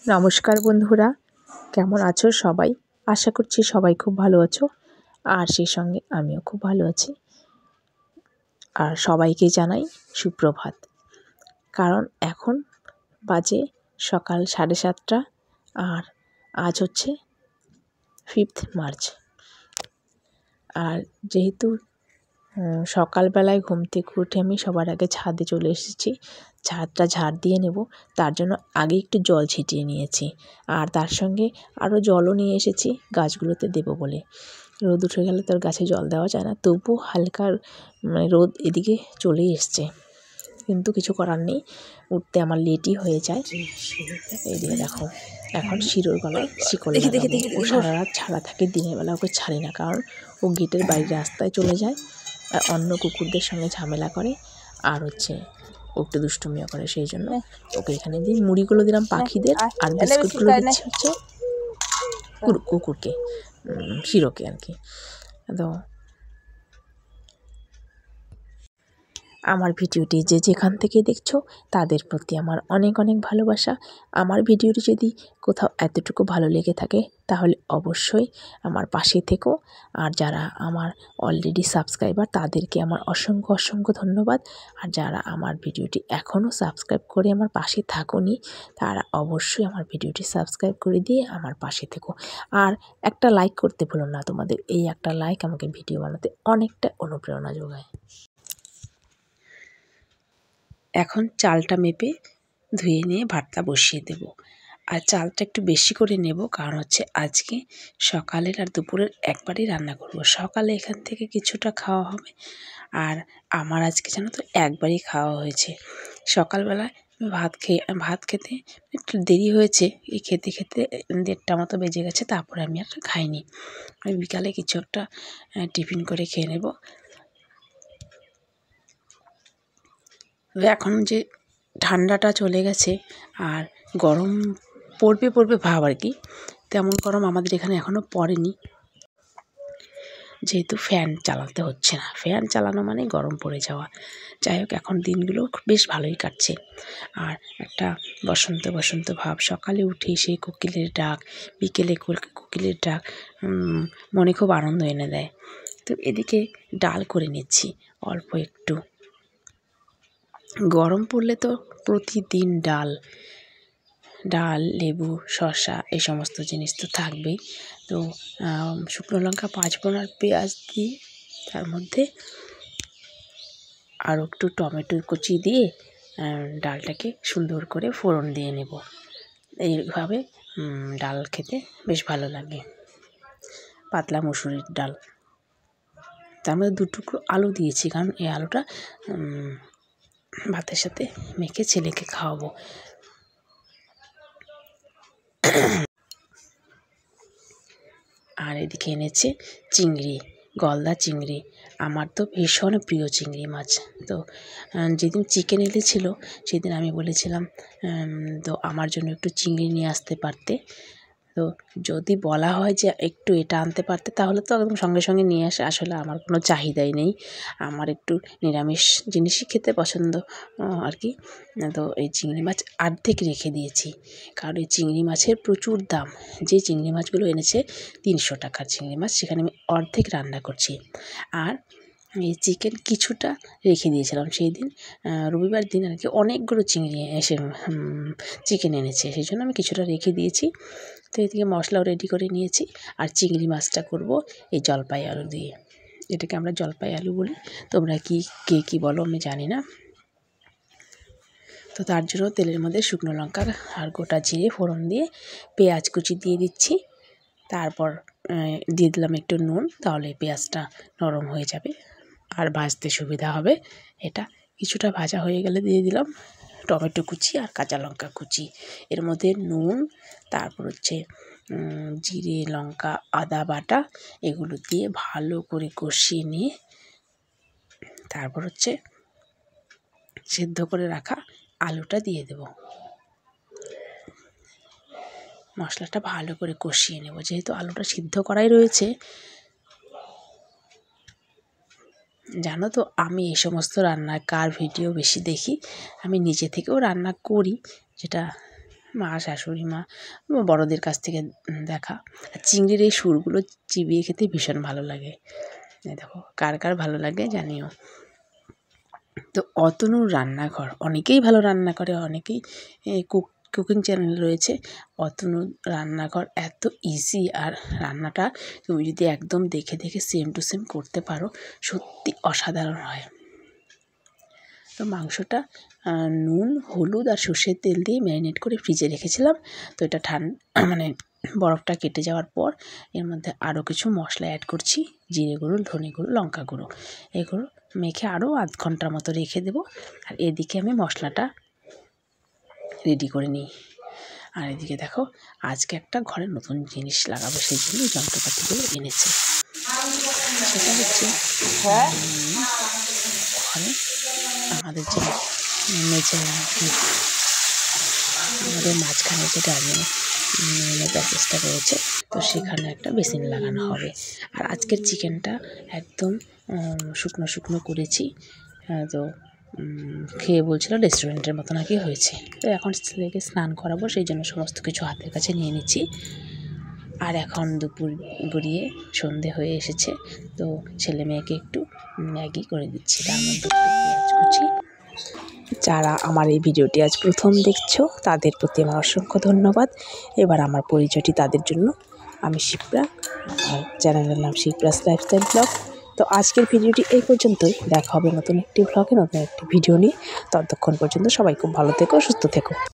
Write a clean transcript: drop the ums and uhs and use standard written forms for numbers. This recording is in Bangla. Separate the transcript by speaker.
Speaker 1: নমস্কার বন্ধুরা, কেমন আছো সবাই? আশা করছি সবাই খুব ভালো আছো, আর সেই সঙ্গে আমিও খুব ভালো আছি। আর সবাইকে জানাই সুপ্রভাত। কারণ এখন বাজে সকাল 7:30, আর আজ হচ্ছে 5th মার্চ। আর যেহেতু সকালবেলায় ঘুম থেকে উঠে আমি সবার আগে ছাদে চলে এসেছি, ছাদটা ঝাড় দিয়ে নেব, তার জন্য আগে একটু জল ছিটিয়ে নিয়েছি। আর তার সঙ্গে আরও জলও নিয়ে এসেছি গাছগুলোতে দেবো বলে। রোদ উঠে গেলে তো আর গাছে জল দেওয়া যায় না, তবু হালকা রোদ এদিকে চলেই এসছে, কিন্তু কিছু করার নেই, উঠতে আমার লেটই হয়ে যায়। এদিকে দেখো, এখন শিরোর গলায় শিকল লাগাবো। ও সারা রাত ছাড়া থাকে, দিনের বেলা ওকে ছাড়ি না, কারণ ও গেটের বাইরে রাস্তায় চলে যায় আর অন্য কুকুরদের সঙ্গে ঝামেলা করে, আর হচ্ছে ও একটু দুষ্টুমিও করে। সেই জন্য ওকে এখানে দিই। মুড়িগুলো দিলাম পাখিদের, আর বিস্কুটগুলো দিচ্ছি হচ্ছে কুকুরকে, শিরোকে আর কি। তো আমার ভিডিওটি যে যেখান থেকে দেখছো তাদের প্রতি আমার অনেক অনেক ভালোবাসা। আমার ভিডিওটি যদি কোথাও এতটুকু ভালো লেগে থাকে তাহলে অবশ্যই আমার পাশে থেকো। আর যারা আমার অলরেডি সাবস্ক্রাইবার তাদেরকে আমার অসংখ্য অসংখ্য ধন্যবাদ। আর যারা আমার ভিডিওটি এখনও সাবস্ক্রাইব করে আমার পাশে থাকোনি, তারা অবশ্যই আমার ভিডিওটি সাবস্ক্রাইব করে দিয়ে আমার পাশে থেকো। আর একটা লাইক করতে ভুলো না, তোমাদের এই একটা লাইক আমাকে ভিডিও বানাতে অনেকটা অনুপ্রেরণা যোগায়। এখন চালটা মেপে ধুয়ে নিয়ে ভাতটা বসিয়ে দেব। আর চালটা একটু বেশি করে নেব, কারণ হচ্ছে আজকে সকালের আর দুপুরের একবারই রান্না করব। সকালে এখান থেকে কিছুটা খাওয়া হবে, আর আমার আজকে জানো তো একবারই খাওয়া হয়েছে। সকালবেলায় ভাত খেতে একটু দেরি হয়েছে, এই খেতে খেতে 1:30 মতো বেজে গেছে, তারপরে আমি আর খাইনি। আমি বিকালে কিছু একটা টিফিন করে খেয়ে নেব। এখন যে ঠান্ডাটা চলে গেছে আর গরম পড়বে ভাব আর কি, তেমন গরম আমাদের এখানে এখনও পড়েনি, যেহেতু ফ্যান চালাতে হচ্ছে না। ফ্যান চালানো মানে গরম পড়ে যাওয়া। যাই হোক, এখন দিনগুলো বেশ ভালোই কাটছে। আর একটা বসন্ত বসন্ত ভাব, সকালে উঠে সেই কোকিলের ডাক, বিকেলে কোকিলের ডাক মনে খুব আনন্দ এনে দেয়। তো এদিকে ডাল করে নিচ্ছি অল্প একটু। গরম পড়লে তো প্রতিদিন ডাল, লেবু, শসা এই সমস্ত জিনিস তো থাকবেই। তো শুকনো লঙ্কা 5 ফোড়ন আর পেঁয়াজ দিয়ে তার মধ্যে আরও একটু টমেটো কুচি দিয়ে ডালটাকে সুন্দর করে ফোড়ন দিয়ে নেব। এইভাবে ডাল খেতে বেশ ভালো লাগে, পাতলা মুসুরির ডাল। তার মধ্যে 2 টুকরো আলু দিয়েছি, কারণ এই আলুটা ভাতের সাথে মেখে ছেলেকে খাওয়াবো। আর এদিকে এনেছে চিংড়ি, গলদা চিংড়ি। আমার তো ভীষণ প্রিয় চিংড়ি মাছ। তো যেদিন চিকেন এনেছিল সেদিন আমি বলেছিলাম তো আমার জন্য একটু চিংড়ি নিয়ে আসতে পারতে। তো যদি বলা হয় যে একটু এটা আনতে পারতে, তাহলে তো একদম সঙ্গে সঙ্গে নিয়ে আসে। আসলে আমার কোনো চাহিদাই নেই, আমার একটু নিরামিষ জিনিসই খেতে পছন্দ আর কি। তো এই চিংড়ি মাছ অর্ধেক রেখে দিয়েছি, কারণ এই চিংড়ি মাছের প্রচুর দাম। যে চিংড়ি মাছগুলো এনেছে 300 টাকার চিংড়ি মাছ, সেখানে আমি অর্ধেক রান্না করছি। আর এই চিকেন কিছুটা রেখে দিয়েছিলাম সেই দিন, রবিবার দিন আর কি। অনেকগুলো চিকেন এনেছে, সেই জন্য আমি কিছুটা রেখে দিয়েছি। তো এদিকে মশলাও রেডি করে নিয়েছি। আর চিংড়ি মাছটা করব এই জলপাই আলু দিয়ে। এটাকে আমরা জলপাই আলু বলি, তোমরা কে কী বলো আমি জানি না। তো তার জন্য তেলের মধ্যে শুকনো লঙ্কা আর গোটা জিরে ফোড়ন দিয়ে পেঁয়াজ কুচি দিয়ে দিচ্ছি। তারপর দিয়ে দিলাম একটু নুন, তাহলে পেঁয়াজটা নরম হয়ে যাবে আর ভাজতে সুবিধা হবে। এটা কিছুটা ভাজা হয়ে গেলে দিয়ে দিলাম টমেটো কুচি আর কাঁচা লঙ্কা কুচি। এর মধ্যে নুন, তারপর হচ্ছে জিরে, লঙ্কা, আদা বাটা, এগুলো দিয়ে ভালো করে কষিয়ে নিয়ে তারপর হচ্ছে সেদ্ধ করে রাখা আলুটা দিয়ে দেব। মশলাটা ভালো করে কষিয়ে নেব, যেহেতু আলুটা সিদ্ধ করাই রয়েছে। জানো তো, আমি এই সমস্ত রান্নার কার ভিডিও বেশি দেখি? আমি নিজে থেকেও রান্না করি, যেটা
Speaker 2: মা, শাশুড়ি মা, বড়দের কাছ থেকে দেখা। আর চিংড়ির এই সুরগুলো চিবিয়ে খেতে ভীষণ ভালো লাগে। দেখো কার কার ভালো লাগে জানিও। তো অতনুর রান্নাঘর, অনেকেই ভালো রান্না করে, অনেকেই কুকিং চ্যানেল রয়েছে। অতনুর রান্নাঘর এত ইজি, আর রান্নাটা তুমি যদি একদম দেখে দেখে সেম টু সেম করতে পারো, সত্যি অসাধারণ হয়। তো মাংসটা নুন, হলুদ আর সর্ষের তেল দিয়ে ম্যারিনেট করে ফ্রিজে রেখেছিলাম। তো এটা মানে বরফটা কেটে যাওয়ার পর এর মধ্যে আরও কিছু মশলা অ্যাড করছি, জিরে গুঁড়ো, ধনে গুঁড়ো, লঙ্কা গুঁড়ো। এগুলো মেখে আরও আধ ঘন্টার মতো রেখে দেবো। আর এদিকে আমি মশলাটা রেডি করে নিই। আর এদিকে দেখো, আজকে একটা ঘরে নতুন জিনিস লাগাবো, সেই জন্য যন্ত্রপাতিগুলো এনেছে। সেটা হচ্ছে ঘরে আমাদের যে মেঝে, আমাদের মাঝখানে যে ডাইনিং প্যাসেজটা রয়েছে, তো সেখানে একটা বেসিন লাগানো হবে। আর আজকের চিকেনটা একদম শুকনো শুকনো করেছি। তো খেয়ে বলছিল রেস্টুরেন্টের মতো নাকি হয়েছে। তো এখন ছেলেকে স্নান করাবো, সেই জন্য সমস্ত কিছু হাতের কাছে নিয়ে নিচ্ছি। আর এখন দুপুর গড়িয়ে সন্ধে হয়ে এসেছে। তো ছেলে মেয়েকে একটু ম্যাগি করে দিচ্ছি, তার মধ্যে একটু পেঁয়াজ কুচি। যারা আমার এই ভিডিওটি আজ প্রথম দেখছো, তাদের প্রতি আমার অসংখ্য ধন্যবাদ। এবার আমার পরিচয়টি তাদের জন্য। আমি শিপ্রা, আর চ্যানেলের নাম শিপ্রাস লাইফস্টাইল ব্লগ। তো আজকের ভিডিওটি এই পর্যন্তই। দেখা হবে নতুন একটি ব্লগে, নতুন একটি ভিডিও নিয়ে। ততক্ষণ পর্যন্ত সবাই খুব ভালো থেকো, সুস্থ থেকো।